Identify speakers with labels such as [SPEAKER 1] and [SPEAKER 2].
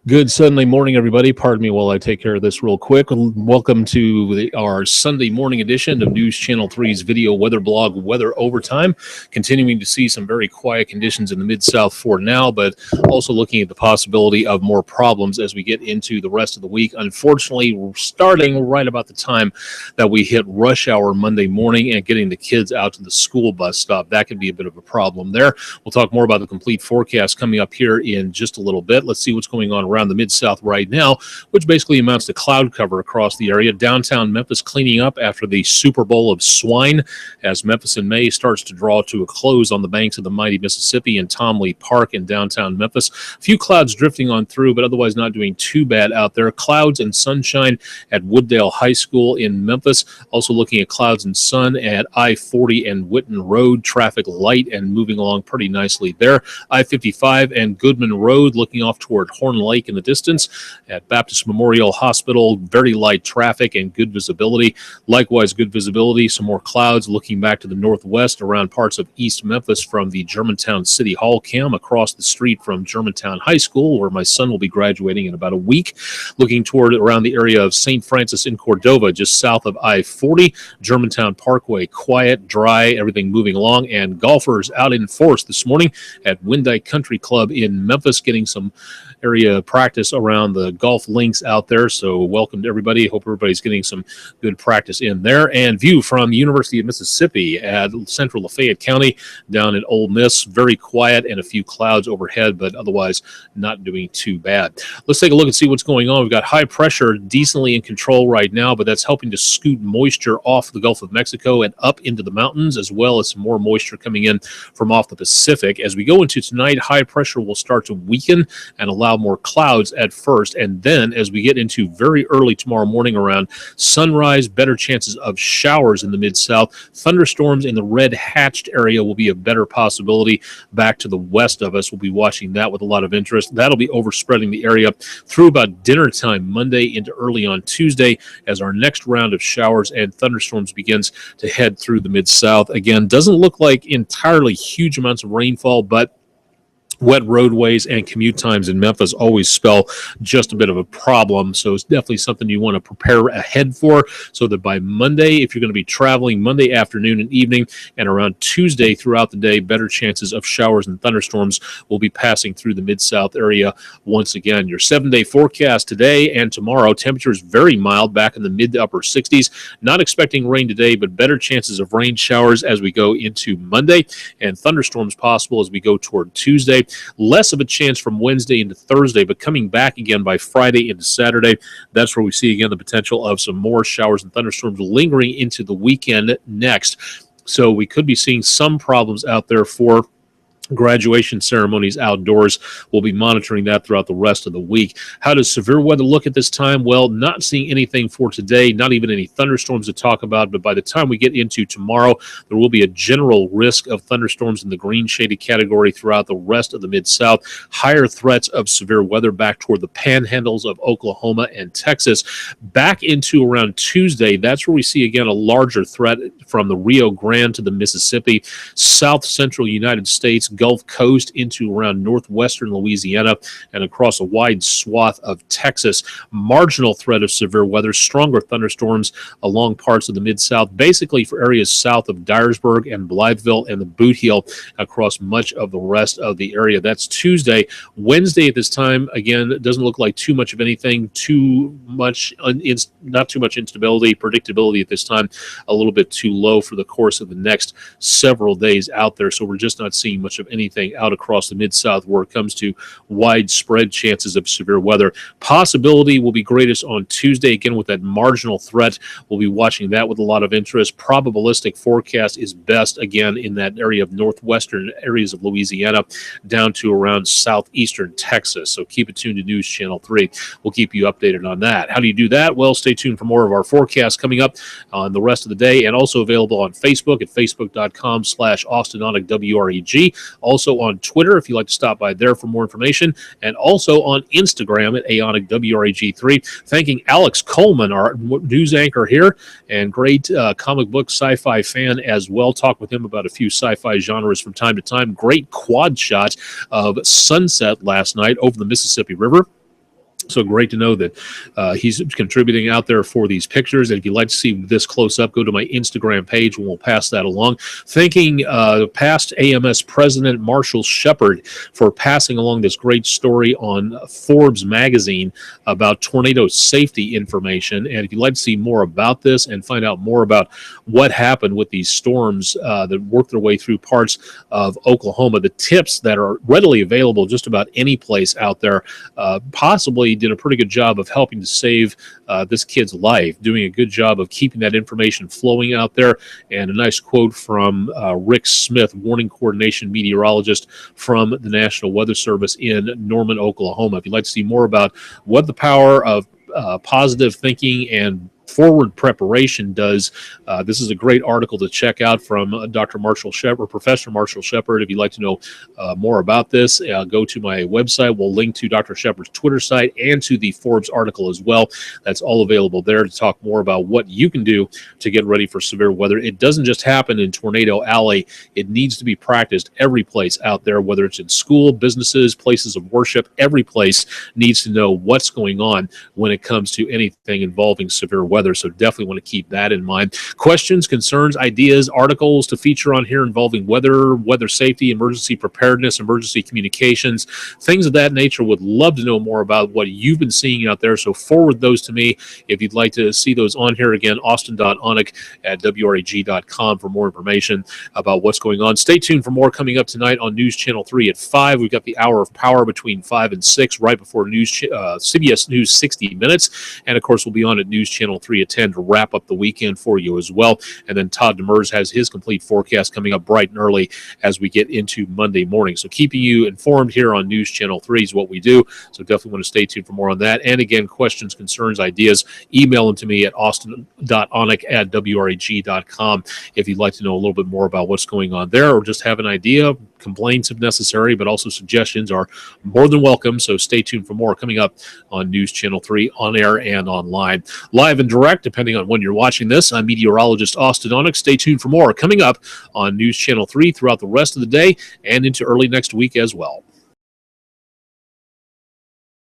[SPEAKER 1] Good Sunday morning, everybody. Pardon me while I take care of this real quick. Welcome to our Sunday morning edition of News Channel 3's video weather blog, Weather Overtime. Continuing to see some very quiet conditions in the Mid-South for now, but also looking at the possibility of more problems as we get into the rest of the week. Unfortunately, we're starting right about the time that we hit rush hour Monday morning and getting the kids out to the school bus stop. That could be a bit of a problem there. We'll talk more about the complete forecast coming up here in just a little bit. Let's see what's going on around the Mid-South right now, which basically amounts to cloud cover across the area. Downtown Memphis cleaning up after the Super Bowl of swine as Memphis in May starts to draw to a close on the banks of the mighty Mississippi and Tom Lee Park in downtown Memphis. A few clouds drifting on through, but otherwise not doing too bad out there. Clouds and sunshine at Wooddale High School in Memphis. Also looking at clouds and sun at I-40 and Whitten Road. Traffic light and moving along pretty nicely there. I-55 and Goodman Road looking off toward Horn Lake in the distance. At Baptist Memorial Hospital, very light traffic and good visibility. Likewise, good visibility, some more clouds looking back to the northwest around parts of East Memphis from the Germantown City Hall cam across the street from Germantown High School, where my son will be graduating in about a week. Looking toward around the area of St. Francis in Cordova, just south of I-40. Germantown Parkway, quiet, dry, everything moving along, and golfers out in force this morning at Windike Country Club in Memphis, getting some area practice around the golf links out there. So welcome to everybody. Hope everybody's getting some good practice in there. And view from the University of Mississippi at Central Lafayette County down at Ole Miss. Very quiet and a few clouds overhead, but otherwise not doing too bad. Let's take a look and see what's going on. We've got high pressure decently in control right now, but that's helping to scoot moisture off the Gulf of Mexico and up into the mountains, as well as some more moisture coming in from off the Pacific. As we go into tonight, high pressure will start to weaken and allow more clouds at first, and then as we get into very early tomorrow morning around sunrise, better chances of showers in the Mid-South. Thunderstorms in the red hatched area will be a better possibility back to the west of us. We'll be watching that with a lot of interest. That'll be overspreading the area through about dinner time Monday into early on Tuesday as our next round of showers and thunderstorms begins to head through the Mid-South. Again, doesn't look like entirely huge amounts of rainfall, but wet roadways and commute times in Memphis always spell just a bit of a problem. So it's definitely something you want to prepare ahead for so that by Monday, if you're going to be traveling Monday afternoon and evening and around Tuesday throughout the day, better chances of showers and thunderstorms will be passing through the Mid-South area once again. Your 7-day forecast today and tomorrow, temperatures very mild, back in the mid to upper 60s. Not expecting rain today, but better chances of rain showers as we go into Monday and thunderstorms possible as we go toward Tuesday. Less of a chance from Wednesday into Thursday, but coming back again by Friday into Saturday. That's where we see again the potential of some more showers and thunderstorms lingering into the weekend next. So we could be seeing some problems out there for graduation ceremonies outdoors. We'll be monitoring that throughout the rest of the week. How does severe weather look at this time? Well, not seeing anything for today, not even any thunderstorms to talk about, but by the time we get into tomorrow, there will be a general risk of thunderstorms in the green shaded category throughout the rest of the Mid-South. Higher threats of severe weather back toward the panhandles of Oklahoma and Texas. Back into around Tuesday, that's where we see again a larger threat from the Rio Grande to the Mississippi, south central United States, Gulf Coast into around northwestern Louisiana and across a wide swath of Texas. Marginal threat of severe weather, stronger thunderstorms along parts of the Mid-South, basically for areas south of Dyersburg and Blytheville and the Boot Heel across much of the rest of the area. That's Tuesday. Wednesday at this time, again, it doesn't look like too much of anything, not too much instability, predictability at this time, a little bit too low for the course of the next several days out there. So we're just not seeing much of anything out across the Mid-South where it comes to widespread chances of severe weather. Possibility will be greatest on Tuesday, again with that marginal threat. We'll be watching that with a lot of interest. Probabilistic forecast is best, again, in that area of northwestern areas of Louisiana down to around southeastern Texas. So keep it tuned to News Channel 3. We'll keep you updated on that. How do you do that? Well, stay tuned for more of our forecasts coming up on the rest of the day, and also available on Facebook at facebook.com/AustinauticsWREG. Also on Twitter, if you'd like to stop by there for more information, and also on Instagram at AOnicWREG3. Thanking Alex Coleman, our news anchor here, and great comic book sci-fi fan as well. Talk with him about a few sci-fi genres from time to time. Great quad shot of sunset last night over the Mississippi River. So great to know that he's contributing out there for these pictures. And if you'd like to see this close up, go to my Instagram page and we'll pass that along. Thanking past AMS President Marshall Shepard for passing along this great story on Forbes magazine about tornado safety information. And if you'd like to see more about this and find out more about what happened with these storms that worked their way through parts of Oklahoma, the tips that are readily available just about any place out there, possibly did a pretty good job of helping to save this kid's life, doing a good job of keeping that information flowing out there. And a nice quote from Rick Smith, warning coordination meteorologist from the National Weather Service in Norman, Oklahoma. If you'd like to see more about what the power of positive thinking and forward preparation does, this is a great article to check out from Dr. Marshall Shepard, Professor Marshall Shepard. If you'd like to know more about this, go to my website. We'll link to Dr. Shepard's Twitter site and to the Forbes article as well. That's all available there to talk more about what you can do to get ready for severe weather. It doesn't just happen in Tornado Alley. It needs to be practiced every place out there, whether it's in school, businesses, places of worship. Every place needs to know what's going on when it comes to anything involving severe weather. So definitely want to keep that in mind. Questions, concerns, ideas, articles to feature on here involving weather safety, emergency preparedness, emergency communications, things of that nature. Would love to know more about what you've been seeing out there. So forward those to me if you'd like to see those on here. Again, austin.onek@WREG.com for more information about what's going on. Stay tuned for more coming up tonight on News Channel 3 at 5. We've got the Hour of Power between 5 and 6, right before CBS News 60 Minutes. And, of course, we'll be on at News Channel 3 at 10 to wrap up the weekend for you as well. And then Todd Demers has his complete forecast coming up bright and early as we get into Monday morning. So keeping you informed here on News Channel 3 is what we do. So definitely want to stay tuned for more on that. And again, questions, concerns, ideas, email them to me at austin.onek@WREG.com if you'd like to know a little bit more about what's going on there or just have an idea. Complaints if necessary, but also suggestions are more than welcome. So stay tuned for more coming up on News Channel 3 on air and online. Live and direct, depending on when you're watching this. I'm meteorologist Austin Onek. Stay tuned for more coming up on News Channel 3 throughout the rest of the day and into early next week as well.